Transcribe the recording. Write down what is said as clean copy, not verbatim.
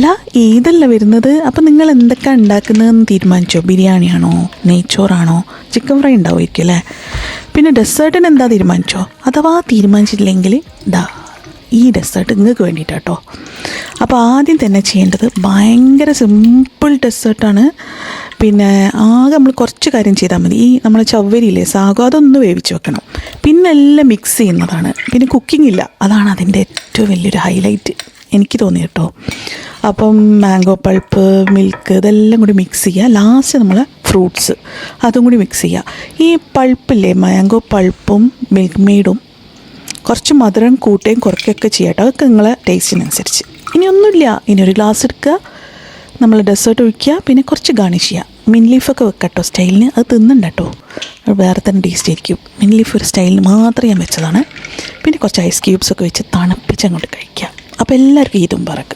അല്ല ഈദല്ല വരുന്നത്. അപ്പം നിങ്ങൾ എന്തൊക്കെയാണ് ഉണ്ടാക്കുന്നതെന്ന് തീരുമാനിച്ചോ? ബിരിയാണിയാണോ, നെയ്ച്ചോറാണോ, ചിക്കൻ ഫ്രൈ ഉണ്ടാവുമായിരിക്കും അല്ലേ? പിന്നെ ഡെസേർട്ടിന് എന്താ തീരുമാനിച്ചോ? അഥവാ തീരുമാനിച്ചില്ലെങ്കിൽ ഈ ഡെസേർട്ട് നിങ്ങൾക്ക് വേണ്ടിയിട്ടാട്ടോ. അപ്പോൾ ആദ്യം തന്നെ ചെയ്യേണ്ടത് ഭയങ്കര സിമ്പിൾ ഡെസേർട്ടാണ്. പിന്നെ ആകെ നമ്മൾ കുറച്ച് കാര്യം ചെയ്താൽ മതി. ഈ നമ്മൾ ചവ്വരിയില്ലേ, സാഗോ, അതൊന്ന് വേവിച്ച് വെക്കണം. പിന്നെ എല്ലാം മിക്സ് ചെയ്യുന്നതാണ്. പിന്നെ കുക്കിംഗ് ഇല്ല, അതാണ് അതിൻ്റെ ഏറ്റവും വലിയൊരു ഹൈലൈറ്റ് എനിക്ക് തോന്നി കേട്ടോ. അപ്പം മാംഗോ പൾപ്പ്, മിൽക്ക്, ഇതെല്ലാം കൂടി മിക്സ് ചെയ്യുക. ലാസ്റ്റ് നമ്മൾ ഫ്രൂട്ട്സ് അതും കൂടി മിക്സ് ചെയ്യുക. ഈ പൾപ്പില്ലേ, മാംഗോ പൾപ്പും മിൽക്ക് മെയ്ഡും കുറച്ച് മധുരം കൂട്ടുകയും കുറയ്ക്കുകയൊക്കെ ചെയ്യട്ടോ. അതൊക്കെ നിങ്ങളെ ടേസ്റ്റിനനുസരിച്ച്. ഇനി ഒന്നുമില്ല, ഇനി ഒരു ഗ്ലാസ് എടുക്കുക, നമ്മൾ ഡെസേർട്ട് ഒഴിക്കുക, പിന്നെ കുറച്ച് ഗാർണിഷ് ചെയ്യുക. മിൻ ലീഫൊക്കെ വെക്കട്ടോ സ്റ്റൈലിന്. അത് തിന്നണ്ട കേട്ടോ, വേറെ തന്നെ ടേസ്റ്റ് ആയിരിക്കും. മിൻ ലീഫ് ഒരു സ്റ്റൈലിന് മാത്രം ഞാൻ വെച്ചതാണ്. പിന്നെ കുറച്ച് ഐസ് ക്യൂബ്സൊക്കെ വെച്ച് തണുപ്പിച്ച് അങ്ങോട്ട് കഴിക്കുക. അപ്പോൾ എല്ലാവർക്കും ഈദ് മുബാറക്ക്.